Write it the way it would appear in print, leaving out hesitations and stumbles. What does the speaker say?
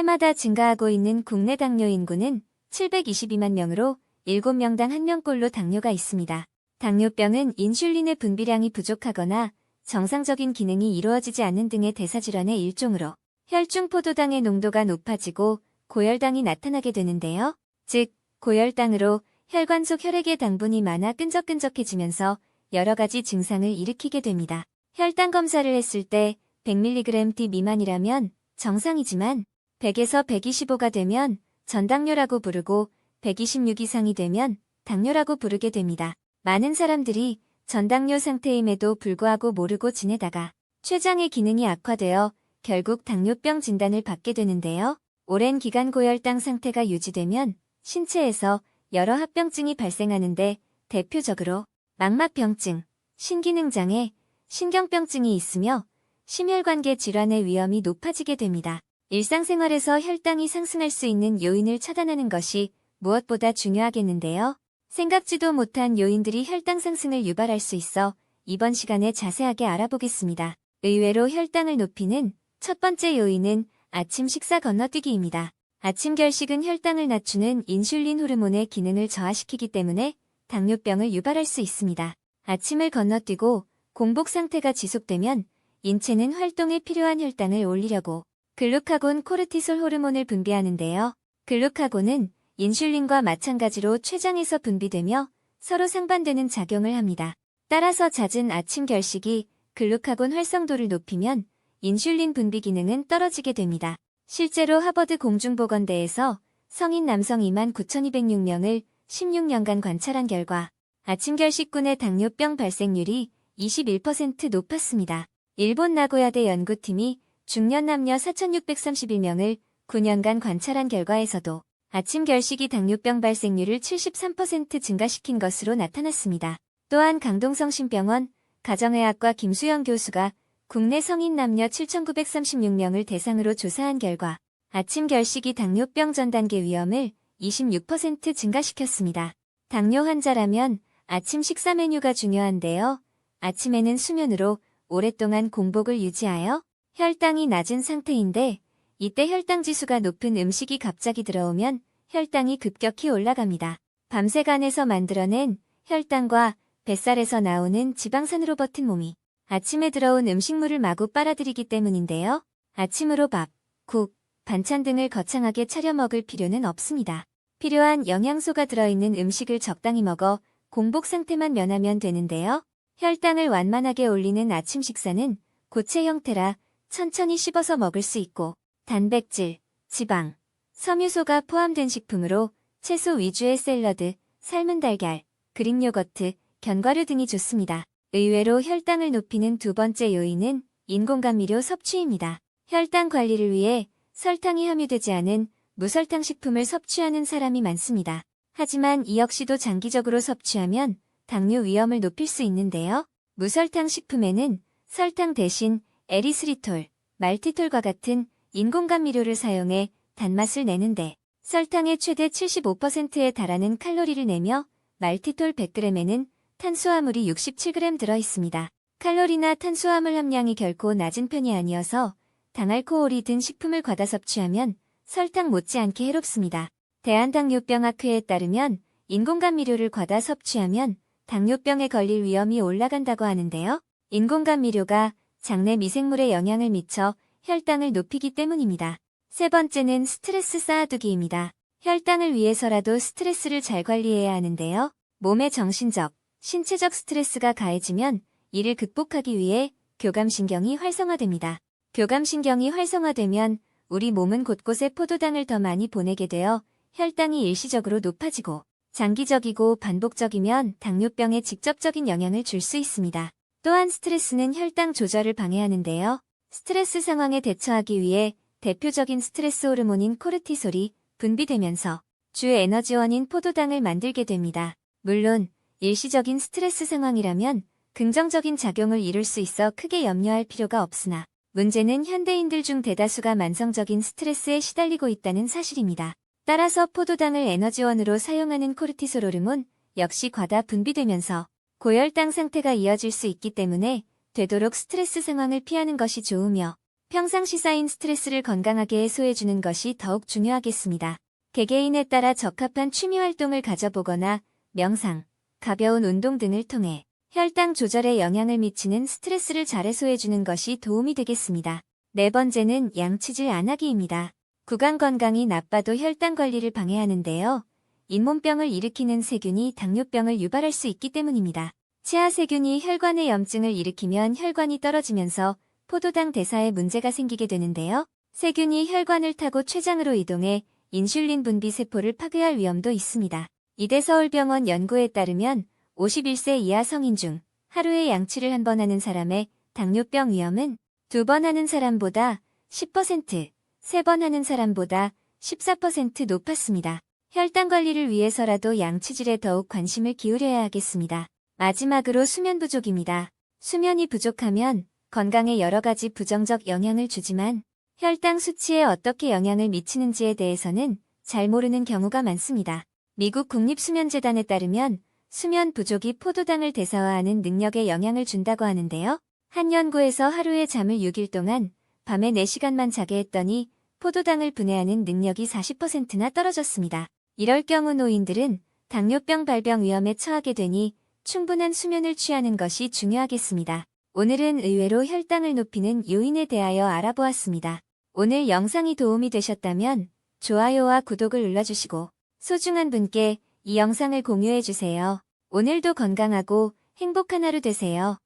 해마다 증가하고 있는 국내 당뇨 인구는 722만 명으로 7명당 1명꼴로 당뇨가 있습니다. 당뇨병은 인슐린의 분비량이 부족하거나 정상적인 기능이 이루어지지 않는 등의 대사질환의 일종으로 혈중 포도당의 농도가 높아지고 고혈당이 나타나게 되는데요. 즉, 고혈당으로 혈관 속 혈액의 당분이 많아 끈적끈적해지면서 여러 가지 증상을 일으키게 됩니다. 혈당 검사를 했을 때 100mg/d 미만이라면 정상이지만 100에서 125가 되면 전당뇨라고 부르고 126 이상이 되면 당뇨라고 부르게 됩니다. 많은 사람들이 전당뇨 상태임에도 불구하고 모르고 지내다가 췌장의 기능이 악화되어 결국 당뇨병 진단을 받게 되는데요. 오랜 기간 고혈당 상태가 유지되면 신체에서 여러 합병증이 발생하는데 대표적으로 망막병증, 신기능장애, 신경병증이 있으며 심혈관계 질환의 위험이 높아지게 됩니다. 일상생활에서 혈당이 상승할 수 있는 요인을 차단하는 것이 무엇보다 중요하겠는데요. 생각지도 못한 요인들이 혈당 상승을 유발할 수 있어 이번 시간에 자세하게 알아보겠습니다. 의외로 혈당을 높이는 첫 번째 요인은 아침 식사 건너뛰기입니다. 아침 결식은 혈당을 낮추는 인슐린 호르몬의 기능을 저하시키기 때문에 당뇨병을 유발할 수 있습니다. 아침을 건너뛰고 공복 상태가 지속되면 인체는 활동에 필요한 혈당을 올리려고 글루카곤 코르티솔 호르몬을 분비하는데요. 글루카곤은 인슐린과 마찬가지로 췌장에서 분비되며 서로 상반되는 작용을 합니다. 따라서 잦은 아침 결식이 글루카곤 활성도를 높이면 인슐린 분비 기능은 떨어지게 됩니다. 실제로 하버드 공중보건대에서 성인 남성 29,206명을 16년간 관찰한 결과 아침 결식군의 당뇨병 발생률이 21% 높았습니다. 일본 나고야대 연구팀이 중년 남녀 4,631명을 9년간 관찰한 결과에서도 아침 결식이 당뇨병 발생률을 73% 증가시킨 것으로 나타났습니다. 또한 강동성심병원 가정의학과 김수영 교수가 국내 성인 남녀 7,936명을 대상으로 조사한 결과 아침 결식이 당뇨병 전 단계 위험을 26% 증가시켰습니다. 당뇨 환자라면 아침 식사 메뉴가 중요한데요. 아침에는 수면으로 오랫동안 공복을 유지하여 혈당이 낮은 상태인데 이때 혈당 지수가 높은 음식이 갑자기 들어오면 혈당이 급격히 올라갑니다. 밤새 간에서 만들어낸 혈당과 뱃살에서 나오는 지방산으로 버틴 몸이 아침에 들어온 음식물을 마구 빨아들이기 때문인데요. 아침으로 밥, 국, 반찬 등을 거창하게 차려 먹을 필요는 없습니다. 필요한 영양소가 들어있는 음식을 적당히 먹어 공복 상태만 면하면 되는데요. 혈당을 완만하게 올리는 아침 식사는 고체 형태라 천천히 씹어서 먹을 수 있고 단백질, 지방, 섬유소가 포함된 식품으로 채소 위주의 샐러드, 삶은 달걀, 그릭 요거트, 견과류 등이 좋습니다. 의외로 혈당을 높이는 두 번째 요인은 인공감미료 섭취입니다. 혈당 관리를 위해 설탕이 함유되지 않은 무설탕 식품을 섭취하는 사람이 많습니다. 하지만 이 역시도 장기적으로 섭취하면 당뇨 위험을 높일 수 있는데요. 무설탕 식품에는 설탕 대신 에리스리톨, 말티톨과 같은 인공감미료를 사용해 단맛을 내는데 설탕의 최대 75%에 달하는 칼로리를 내며 말티톨 100g에는 탄수화물이 67g 들어있습니다. 칼로리나 탄수화물 함량이 결코 낮은 편이 아니어서 당알코올이 든 식품을 과다 섭취하면 설탕 못지않게 해롭습니다. 대한당뇨병학회에 따르면 인공감미료를 과다 섭취하면 당뇨병에 걸릴 위험이 올라간다고 하는데요. 인공감미료가 장내 미생물에 영향을 미쳐 혈당을 높이기 때문입니다. 세 번째는 스트레스 쌓아두기입니다. 혈당을 위해서라도 스트레스를 잘 관리해야 하는데요. 몸의 정신적, 신체적 스트레스가 가해지면 이를 극복하기 위해 교감신경이 활성화됩니다. 교감신경이 활성화되면 우리 몸은 곳곳에 포도당을 더 많이 보내게 되어 혈당이 일시적으로 높아지고 장기적이고 반복적이면 당뇨병에 직접적인 영향을 줄 수 있습니다. 또한 스트레스는 혈당 조절을 방해하는데요. 스트레스 상황에 대처하기 위해 대표적인 스트레스 호르몬인 코르티솔이 분비되면서 주 에너지원인 포도당을 만들게 됩니다. 물론 일시적인 스트레스 상황이라면 긍정적인 작용을 이룰 수 있어 크게 염려할 필요가 없으나 문제는 현대인들 중 대다수가 만성적인 스트레스에 시달리고 있다는 사실입니다. 따라서 포도당을 에너지원으로 사용하는 코르티솔 호르몬 역시 과다 분비되면서 고혈당 상태가 이어질 수 있기 때문에 되도록 스트레스 상황을 피하는 것이 좋으며 평상시 쌓인 스트레스를 건강하게 해소해주는 것이 더욱 중요하겠습니다. 개개인에 따라 적합한 취미 활동을 가져보거나 명상, 가벼운 운동 등을 통해 혈당 조절에 영향을 미치는 스트레스를 잘 해소해주는 것이 도움이 되겠습니다. 네 번째는 양치질 안 하기입니다. 구강 건강이 나빠도 혈당 관리를 방해하는데요. 잇몸병을 일으키는 세균이 당뇨병을 유발할 수 있기 때문입니다. 치아 세균이 혈관에 염증을 일으키면 혈관이 떨어지면서 포도당 대사에 문제가 생기게 되는데요. 세균이 혈관을 타고 췌장으로 이동해 인슐린 분비 세포를 파괴할 위험도 있습니다. 이대서울병원 연구에 따르면 51세 이하 성인 중 하루에 양치를 한 번 하는 사람의 당뇨병 위험은 2번 하는 사람보다 10%, 3번 하는 사람보다 14% 높았습니다. 혈당 관리를 위해서라도 양치질에 더욱 관심을 기울여야 하겠습니다. 마지막으로 수면 부족입니다. 수면이 부족하면 건강에 여러 가지 부정적 영향을 주지만 혈당 수치에 어떻게 영향을 미치는지에 대해서는 잘 모르는 경우가 많습니다. 미국 국립수면재단에 따르면 수면 부족이 포도당을 대사화하는 능력에 영향을 준다고 하는데요. 한 연구에서 하루에 잠을 6일 동안 밤에 4시간만 자게 했더니 포도당을 분해하는 능력이 40%나 떨어졌습니다. 이럴 경우 노인들은 당뇨병 발병 위험에 처하게 되니 충분한 수면을 취하는 것이 중요하겠습니다. 오늘은 의외로 혈당을 높이는 요인에 대하여 알아보았습니다. 오늘 영상이 도움이 되셨다면 좋아요와 구독을 눌러주시고 소중한 분께 이 영상을 공유해주세요. 오늘도 건강하고 행복한 하루 되세요.